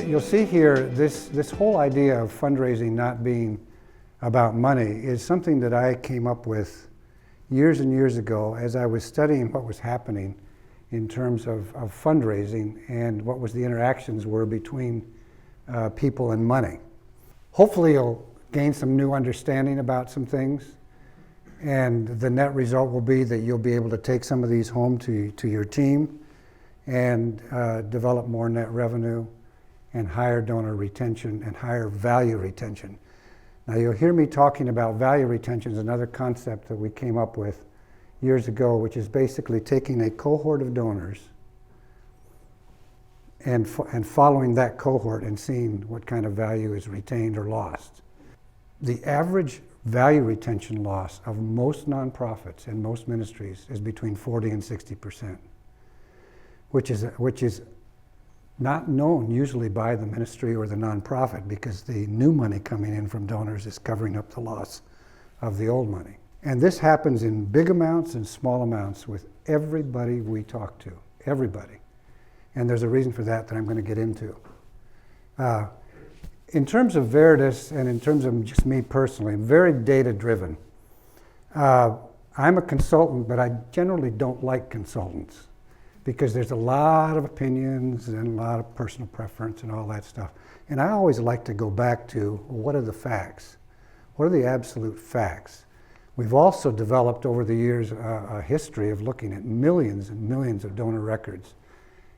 You'll see here this whole idea of fundraising not being about money is something that I came up with years and years ago as I was studying what was happening in terms of fundraising and what was the interactions were between people and money. Hopefully you'll gain some new understanding about some things, and the net result will be that you'll be able to take some of these home to your team and develop more net revenue and higher donor retention and higher value retention. Now you'll hear me talking about value retention is another concept that we came up with years ago, which is basically taking a cohort of donors and following that cohort and seeing what kind of value is retained or lost. The average value retention loss of most nonprofits and most ministries is between 40 and 60%, which is not known usually by the ministry or the nonprofit, because the new money coming in from donors is covering up the loss of the old money. And this happens in big amounts and small amounts with everybody we talk to, everybody. And there's a reason for that I'm going to get into. In terms of Veritus and in terms of just me personally, I'm very data-driven. I'm a consultant, but I generally don't like consultants because there's a lot of opinions and a lot of personal preference and all that stuff. And I always like to go back to, well, what are the facts? What are the absolute facts? We've also developed over the years a history of looking at millions and millions of donor records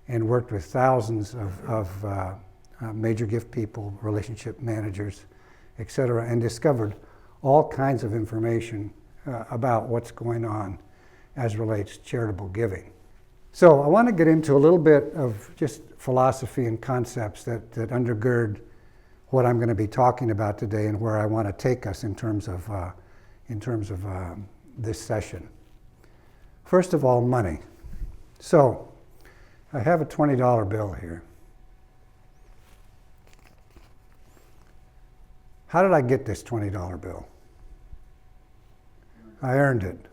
and worked with thousands of major gift people, relationship managers, et cetera, and discovered all kinds of information about what's going on as relates to charitable giving. So I want to get into a little bit of just philosophy and concepts that undergird what I'm going to be talking about today and where I want to take us in terms of this session. First of all, money. So I have a $20 bill here. How did I get this $20 bill? I earned it.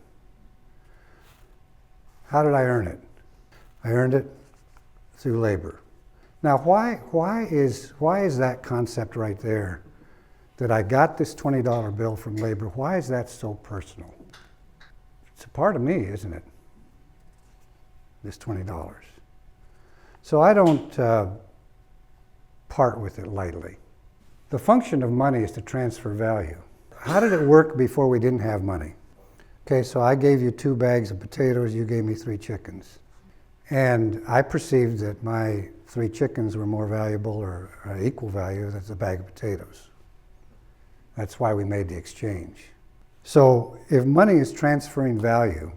How did I earn it? I earned it through labor. Now, why is that concept right there, that I got this $20 bill from labor, why is that so personal? It's a part of me, isn't it? This $20. So I don't part with it lightly. The function of money is to transfer value. How did it work before we didn't have money? Okay, so I gave you 2 bags of potatoes, you gave me 3 chickens. And I perceived that my 3 chickens were more valuable or equal value than a bag of potatoes. That's why we made the exchange. So if money is transferring value,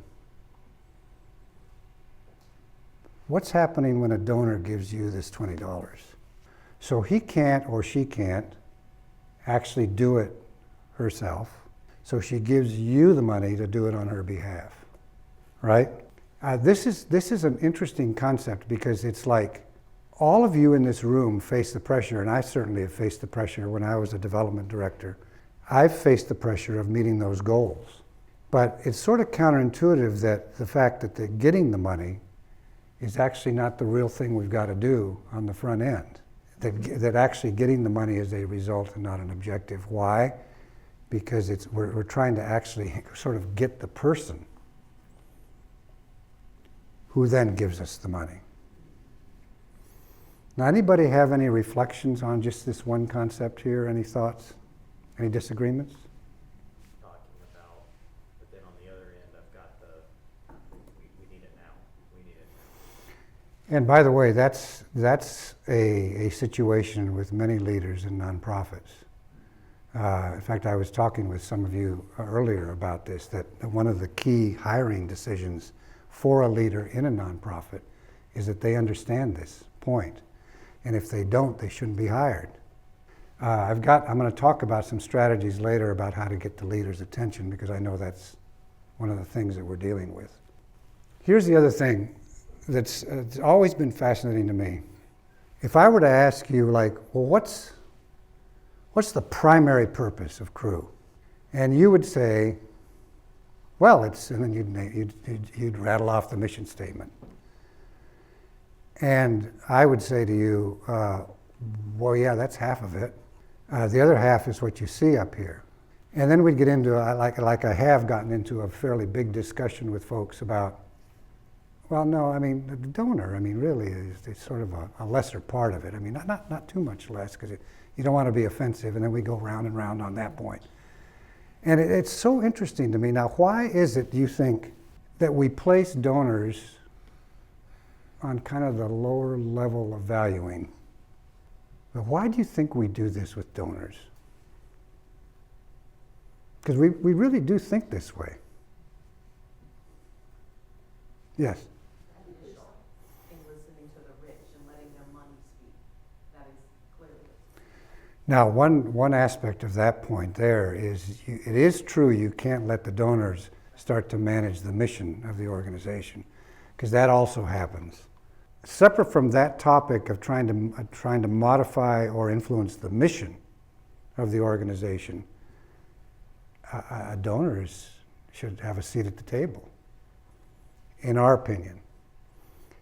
what's happening when a donor gives you this $20? So he can't or she can't actually do it herself. So she gives you the money to do it on her behalf, right? This is an interesting concept because it's like all of you in this room face the pressure, and I certainly have faced the pressure when I was a development director. I've faced the pressure of meeting those goals. But it's sort of counterintuitive that the fact that getting the money is actually not the real thing we've got to do on the front end. That actually getting the money is a result and not an objective. Why? Because we're trying to actually sort of get the person who then gives us the money. Now, anybody have any reflections on just this one concept here? Any thoughts? Any disagreements? Talking about, but then on the other end, I've got we need it now. We need it now. And by the way, that's a situation with many leaders in nonprofits. In fact, I was talking with some of you earlier about this, that one of the key hiring decisions for a leader in a nonprofit is that they understand this point. And if they don't, they shouldn't be hired. I'm going to talk about some strategies later about how to get the leader's attention, because I know that's one of the things that we're dealing with. Here's the other thing that's it's always been fascinating to me. If I were to ask you, like, well, what's the primary purpose of Crew? And you would say, well, and then you'd rattle off the mission statement. And I would say to you, Well, yeah, that's half of it. The other half is what you see up here. And then we'd get into, like I have gotten into a fairly big discussion with folks about, well, no, I mean, the donor, I mean, really is sort of a lesser part of it. I mean, not too much less, because you don't want to be offensive, and then we go round and round on that point. And it's so interesting to me. Now, why is it, do you think, that we place donors on kind of the lower level of valuing? But why do you think we do this with donors? Because we really do think this way. Yes? In listening to the rich and letting their money speak. That is clearly. Now, one aspect of that point there is, it is true you can't let the donors start to manage the mission of the organization, because that also happens. Separate from that topic of trying to modify or influence the mission of the organization, donors should have a seat at the table, in our opinion.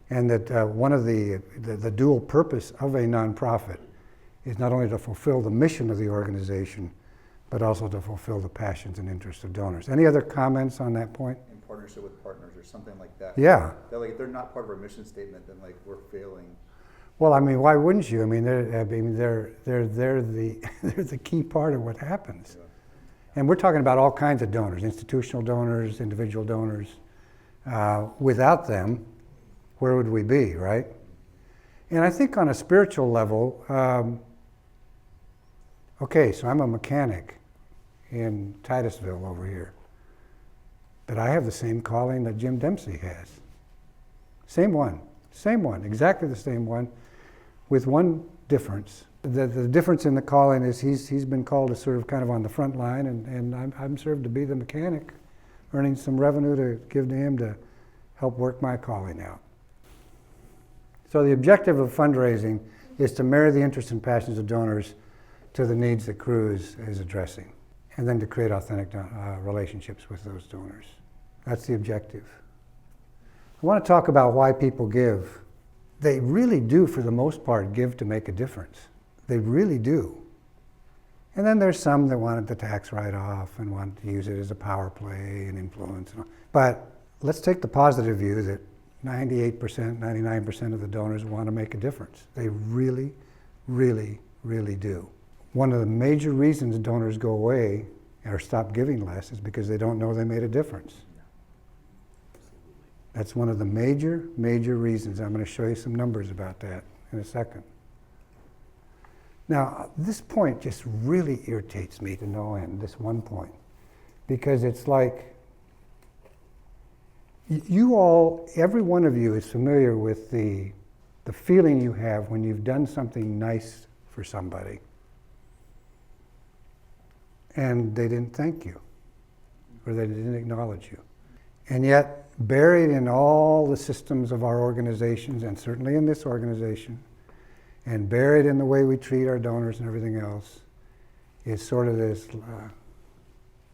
And that one of the dual purpose of a nonprofit is not only to fulfill the mission of the organization, but also to fulfill the passions and interests of donors. Any other comments on that point? In partnership with partners or something like that. Yeah. That, like, if they're not part of our mission statement, then like we're failing. Well, I mean, why wouldn't you? I mean, they're the key part of what happens. Yeah. And we're talking about all kinds of donors, institutional donors, individual donors. Without them, where would we be, right? And I think on a spiritual level, okay, so I'm a mechanic in Titusville over here, but I have the same calling that Jim Dempsey has. Same one, exactly the same one, with one difference. The difference in the calling is he's been called to sort of kind of on the front line, and I'm served to be the mechanic, earning some revenue to give to him to help work my calling out. So the objective of fundraising is to marry the interests and passions of donors to the needs that Cruise is addressing, and then to create authentic relationships with those donors. That's the objective. I want to talk about why people give. They really do, for the most part, give to make a difference. They really do. And then there's some that wanted the tax write-off and want to use it as a power play and influence. And all. But let's take the positive view that 98%, 99% of the donors want to make a difference. They really, really, really do. One of the major reasons donors go away or stop giving less is because they don't know they made a difference. That's one of the major, major reasons. I'm going to show you some numbers about that in a second. Now, this point just really irritates me to no end, this one point, because it's like, you all, every one of you is familiar with the feeling you have when you've done something nice for somebody and they didn't thank you or they didn't acknowledge you. And yet, buried in all the systems of our organizations, and certainly in this organization, and buried in the way we treat our donors and everything else, is sort of this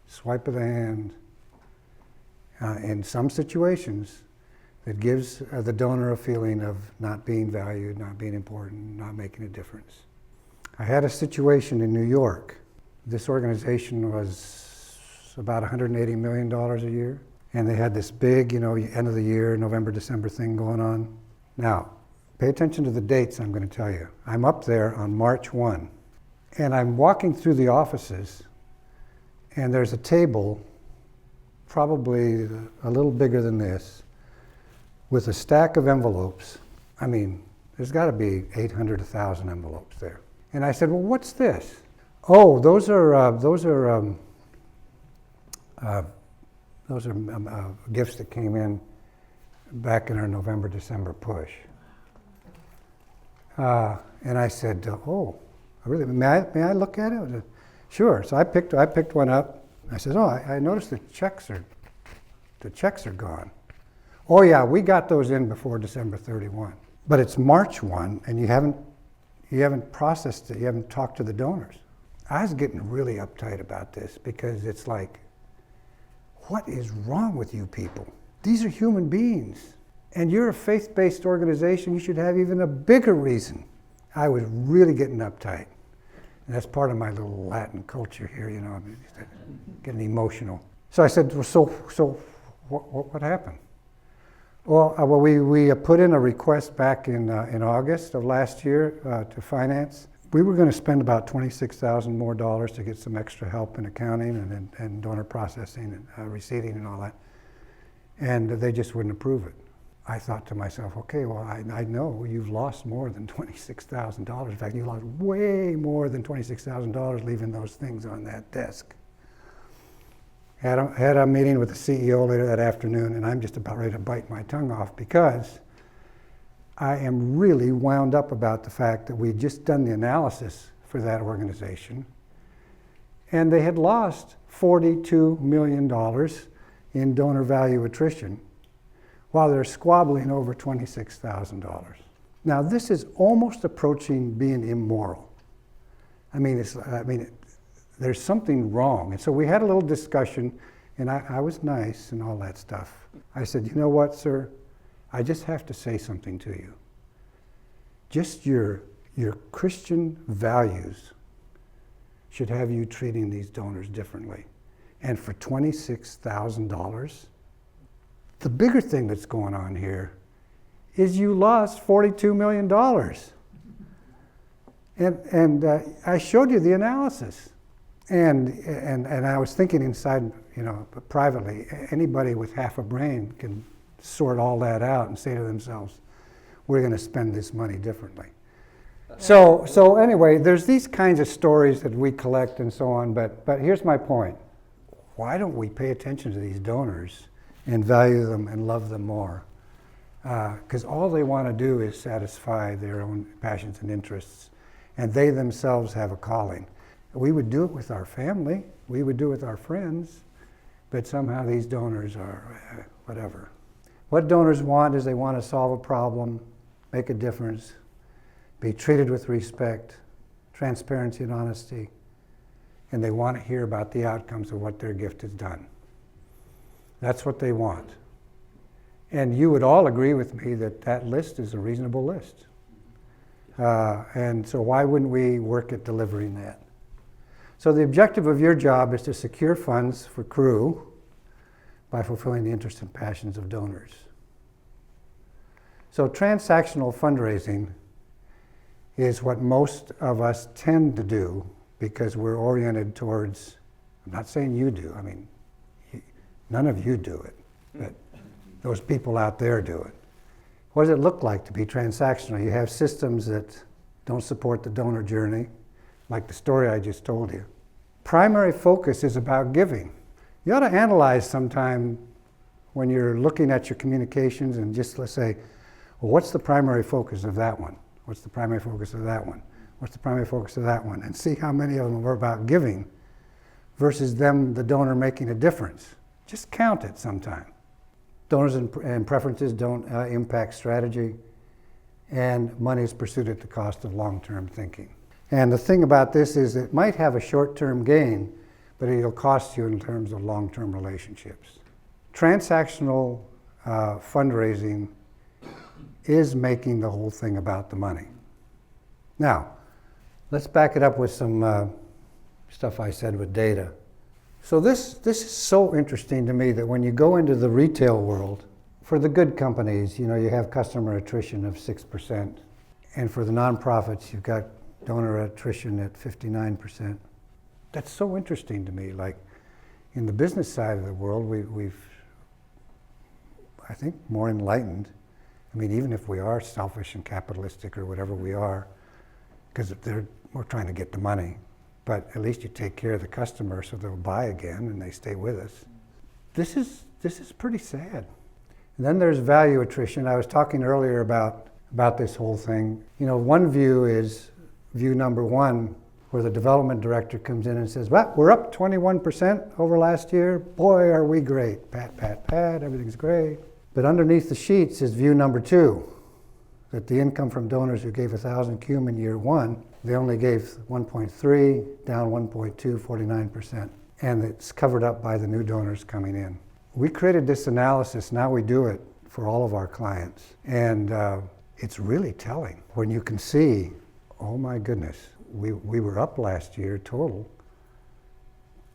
swipe of the hand in some situations that gives the donor a feeling of not being valued, not being important, not making a difference. I had a situation in New York. This organization was about $180 million a year, and they had this big, end of the year, November, December thing going on. Now, pay attention to the dates I'm going to tell you. I'm up there on March 1, and I'm walking through the offices, and there's a table, probably a little bigger than this, with a stack of envelopes. I mean, there's got to be 800, 1,000 envelopes there. And I said, well, what's this? Oh, those are gifts that came in back in our November, December push. And I said, oh, really? May I look at it? Sure. So I picked one up. I said, oh, I noticed the checks are gone. Oh yeah, we got those in before December 31. But it's March 1, and you haven't processed it. You haven't talked to the donors. I was getting really uptight about this because it's like, what is wrong with you people? These are human beings. And you're a faith-based organization. You should have even a bigger reason I was really getting uptight. And that's part of my little Latin culture here, you know, I mean, getting emotional. So I said, well, so what happened? Well, we put in a request back in August of last year to finance. We were going to spend about $26,000 more to get some extra help in accounting and donor processing and receipting and all that. And they just wouldn't approve it. I thought to myself, okay, well, I know you've lost more than $26,000. In fact, you lost way more than $26,000 leaving those things on that desk. Had a meeting with the CEO later that afternoon, and I'm just about ready to bite my tongue off because I am really wound up about the fact that we'd just done the analysis for that organization, and they had lost $42 million in donor value attrition while they're squabbling over $26,000. Now, this is almost approaching being immoral. There's something wrong. And so we had a little discussion, and I was nice and all that stuff. I said, you know what, sir? I just have to say something to you. Just your Christian values should have you treating these donors differently. And for $26,000, the bigger thing that's going on here is you lost $42 million. And I showed you the analysis. And I was thinking inside, you know, privately, anybody with half a brain can sort all that out and say to themselves, we're going to spend this money differently. So anyway, there's these kinds of stories that we collect and so on, but here's my point. Why don't we pay attention to these donors and value them and love them more? Because all they want to do is satisfy their own passions and interests, and they themselves have a calling. We would do it with our family, we would do it with our friends, but somehow these donors are whatever. What donors want is they want to solve a problem, make a difference, be treated with respect, transparency and honesty, and they want to hear about the outcomes of what their gift has done. That's what they want. And you would all agree with me that that list is a reasonable list. And so why wouldn't we work at delivering that? So the objective of your job is to secure funds for Crew by fulfilling the interests and passions of donors. So transactional fundraising is what most of us tend to do because we're oriented towards, I'm not saying you do, I mean, none of you do it, but those people out there do it. What does it look like to be transactional? You have systems that don't support the donor journey, like the story I just told you. Primary focus is about giving. You ought to analyze sometime when you're looking at your communications and just let's say, well, what's the primary focus of that one? What's the primary focus of that one? What's the primary focus of that one? And see how many of them are about giving versus them, the donor, making a difference. Just count it sometime. Donors and preferences don't impact strategy, and money is pursued at the cost of long-term thinking. And the thing about this is it might have a short-term gain, but it'll cost you in terms of long-term relationships. Transactional fundraising is making the whole thing about the money. Now, let's back it up with some stuff I said with data. So this is so interesting to me that when you go into the retail world, for the good companies, you know, you have customer attrition of 6%. And for the nonprofits, you've got donor attrition at 59%. That's so interesting to me. Like in the business side of the world, we've I think, more enlightened. I mean, even if we are selfish and capitalistic or whatever we are, because we're trying to get the money. But at least you take care of the customer so they'll buy again and they stay with us. This is pretty sad. And then there's value attrition. I was talking earlier about this whole thing. You know, one view is view number one, where the development director comes in and says, well, we're up 21% over last year. Boy, are we great. Pat, pat, pat, everything's great. But underneath the sheets is view number two, that the income from donors who gave 1,000 cum in year one, they only gave 1.3, down 1.2, 49%. And it's covered up by the new donors coming in. We created this analysis, now we do it for all of our clients. And it's really telling when you can see oh my goodness, we were up last year total.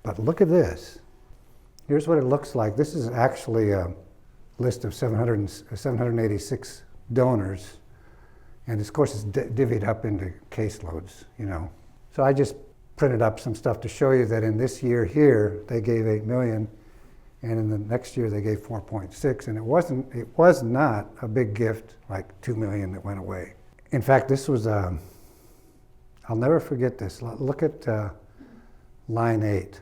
But look at this. Here's what it looks like. This is actually a list of 786 donors. And of course, it's divvied up into caseloads, you know. So I just printed up some stuff to show you that in this year here, they gave 8 million, and in the next year they gave 4.6, and it was not a big gift like 2 million that went away. In fact, this was, I'll never forget this. Look at line 8.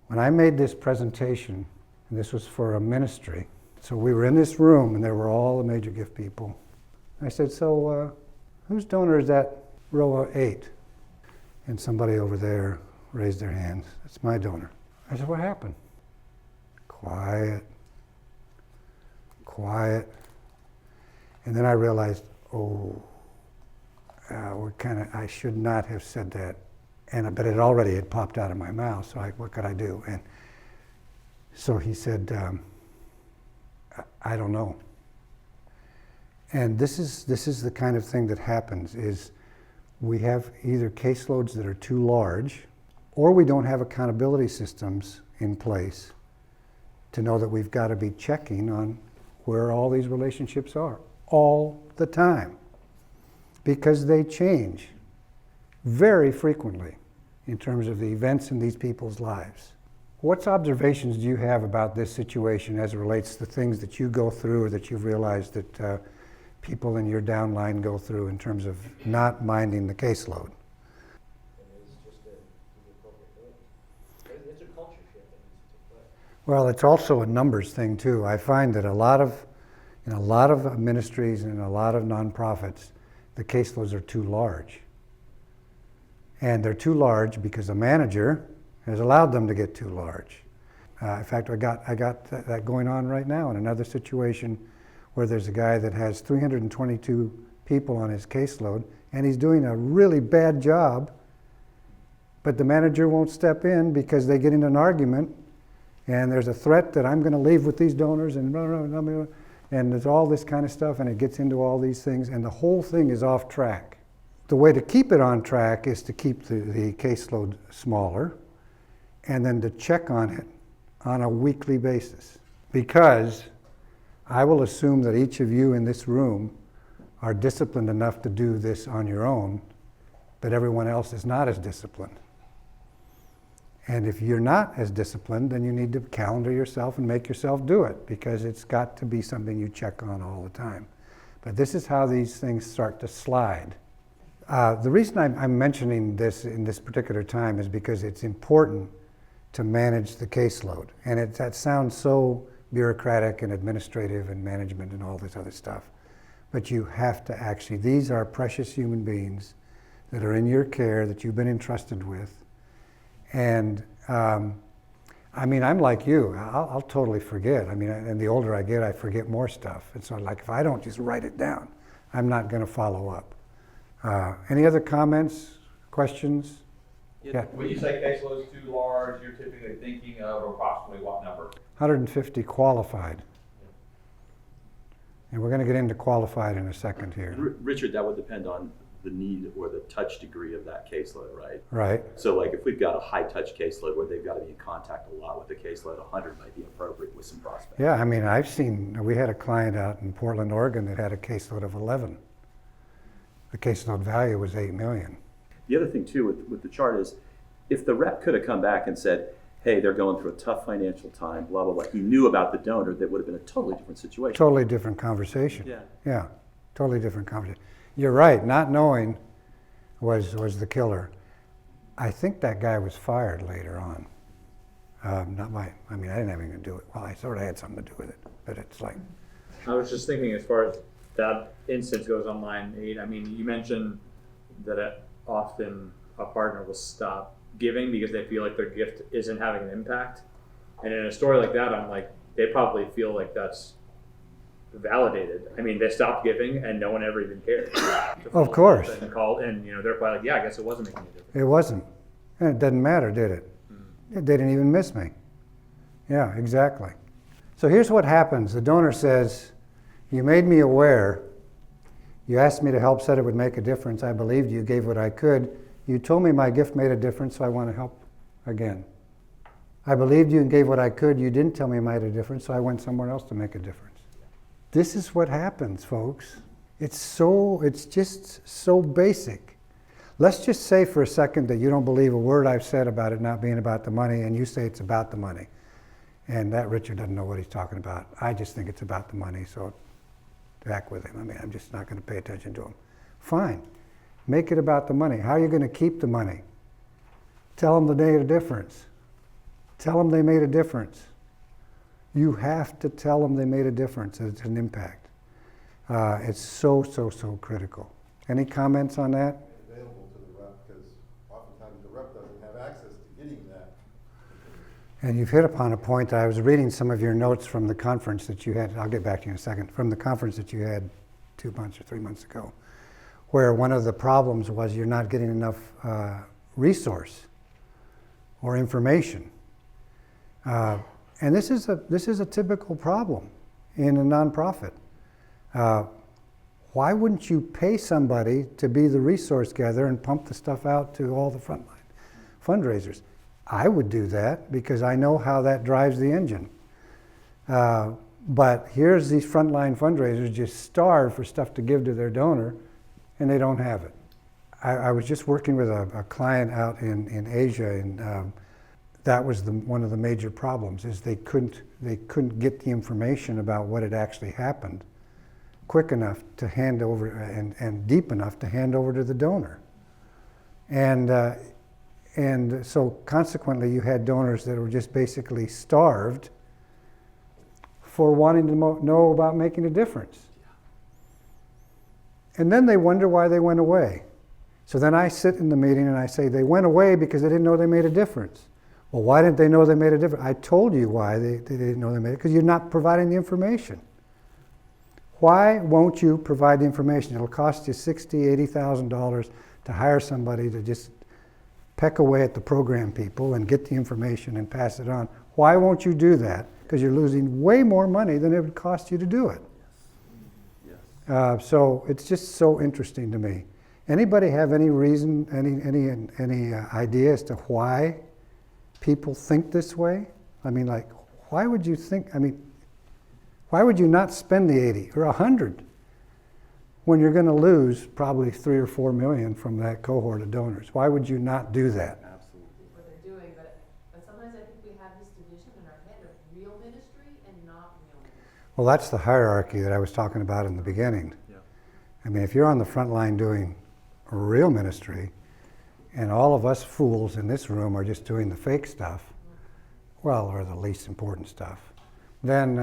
When I made this presentation, and this was for a ministry, so we were in this room and there were all the major gift people. I said, so whose donor is that row 8? And somebody over there raised their hands. It's my donor. I said, what happened? Quiet. And then I realized, I should not have said that. But it already had popped out of my mouth, so what could I do? And so he said, I don't know. And this is the kind of thing that happens is we have either caseloads that are too large, or we don't have accountability systems in place to know that we've got to be checking on where all these relationships are all the time, because they change very frequently in terms of the events in these people's lives. What observations do you have about this situation as it relates to things that you go through or that you've realized that people in your downline go through in terms of not minding the caseload? It's just the appropriate thing. It's a culture shift that needs to take place. Well, it's also a numbers thing too. I find that in a lot of ministries and a lot of nonprofits, the caseloads are too large. And they're too large because the manager has allowed them to get too large. In fact, I got that going on right now in another situation where there's a guy that has 322 people on his caseload, and he's doing a really bad job, but the manager won't step in because they get into an argument, and there's a threat that I'm going to leave with these donors, and there's all this kind of stuff, and it gets into all these things, and the whole thing is off track. The way to keep it on track is to keep the caseload smaller, and then to check on it on a weekly basis, because I will assume that each of you in this room are disciplined enough to do this on your own, but everyone else is not as disciplined. And if you're not as disciplined, then you need to calendar yourself and make yourself do it, because it's got to be something you check on all the time. But this is how these things start to slide. The reason I'm mentioning this in this particular time is because it's important to manage the caseload. And that sounds so bureaucratic and administrative and management and all this other stuff. But you have to actually, these are precious human beings that are in your care, that you've been entrusted with. And I mean, I'm like you, I'll totally forget. I mean, and the older I get, I forget more stuff. And so like, if I don't just write it down, I'm not gonna follow up. Any other comments, questions? Yeah. When you say caseload is too large, you're typically thinking of approximately what number? 150 qualified. And we're going to get into qualified in a second here. Richard, that would depend on the need or the touch degree of that caseload, right? Right. So like if we've got a high touch caseload where they've got to be in contact a lot with the caseload, 100 might be appropriate with some prospects. Yeah, I mean, we had a client out in Portland, Oregon that had a caseload of 11. The caseload value was 8 million. The other thing too with the chart is, if the rep could have come back and said, hey, they're going through a tough financial time, blah, blah, blah. He knew about the donor, that would have been a totally different situation. Totally different conversation. Yeah. Yeah, totally different conversation. You're right, not knowing was the killer. I think that guy was fired later on. I mean, I didn't have anything to do with it. Well, I sort of had something to do with it, but it's like. I was just thinking as far as that instance goes on line 8, I mean, you mentioned that often a partner will stop giving because they feel like their gift isn't having an impact. And in a story like that, I'm like, they probably feel like that's validated. I mean, they stopped giving and no one ever even cared. Of course. And called, and they're probably like, yeah, I guess it wasn't making a difference. It wasn't. And it doesn't matter, did it? They didn't even miss me. Yeah, exactly. So here's what happens. The donor says, you made me aware. You asked me to help, said it would make a difference. I believed you, gave what I could. You told me my gift made a difference, so I want to help again. I believed you and gave what I could. You didn't tell me it made a difference, so I went somewhere else to make a difference. This is what happens, folks. It's just so basic. Let's just say for a second that you don't believe a word I've said about it not being about the money, and you say it's about the money. And that Richard doesn't know what he's talking about. I just think it's about the money, so back with him. I mean, I'm just not going to pay attention to him. Fine. Make it about the money. How are you going to keep the money? Tell them they made a difference. Tell them they made a difference. You have to tell them they made a difference. It's an impact. It's so critical. Any comments on that? Available to the rep, because oftentimes the rep doesn't have access to getting that. And you've hit upon a point. I was reading some of your notes from the conference that you had. I'll get back to you in a second. From the conference that you had 2 months or 3 months ago, where one of the problems was you're not getting enough resource or information. And this is a typical problem in a nonprofit. Why wouldn't you pay somebody to be the resource gatherer and pump the stuff out to all the frontline fundraisers? I would do that because I know how that drives the engine. But here's these frontline fundraisers just starve for stuff to give to their donor, and they don't have it. I was just working with a client out in Asia, and that was one of the major problems, is they couldn't get the information about what had actually happened quick enough to hand over and deep enough to hand over to the donor. And so consequently you had donors that were just basically starved for wanting to know about making a difference. And then they wonder why they went away. So then I sit in the meeting and I say, they went away because they didn't know they made a difference. Well, why didn't they know they made a difference? I told you why they didn't know they made it, because you're not providing the information. Why won't you provide the information? It'll cost you $60,000, $80,000 to hire somebody to just peck away at the program people and get the information and pass it on. Why won't you do that? Because you're losing way more money than it would cost you to do it. Yes. So it's just so interesting to me. Anybody have any reason, any idea as to why people think this way? I mean, like, why would you think, why would you not spend the 80 or 100 when you're going to lose probably 3 or 4 million from that cohort of donors? Why would you not do that? Absolutely. What they're doing, but sometimes I think we have this division in our head of real ministry and not real ministry. Well, that's the hierarchy that I was talking about in the beginning. Yeah. I mean, if you're on the front line doing real ministry, and all of us fools in this room are just doing the fake stuff, well, or the least important stuff, then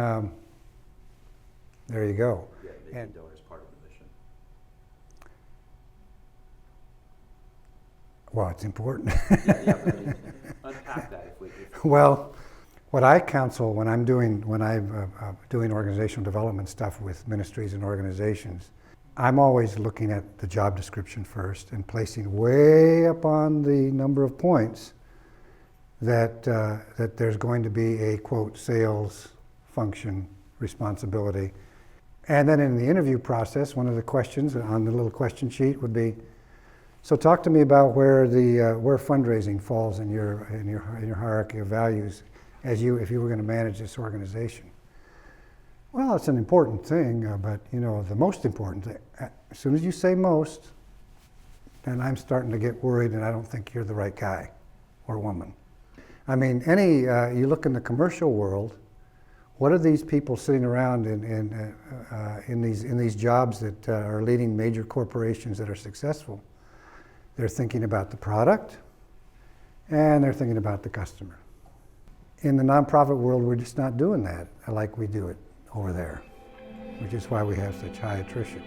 there you go. Yeah, making donors part of the mission. Well, it's important. Yeah, but I mean, unpack that if Well, what I counsel when I'm doing organizational development stuff with ministries and organizations, I'm always looking at the job description first and placing way up on the number of points that there's going to be a, quote, sales function responsibility. And then in the interview process, one of the questions on the little question sheet would be, so talk to me about where fundraising falls in your hierarchy of values if you were going to manage this organization. Well, it's an important thing, but the most important thing, as soon as you say most, then I'm starting to get worried and I don't think you're the right guy or woman. I mean, you look in the commercial world, what are these people sitting around in these jobs that are leading major corporations that are successful? They're thinking about the product and they're thinking about the customer. In the nonprofit world, we're just not doing that like we do it over there, which is why we have such high attrition.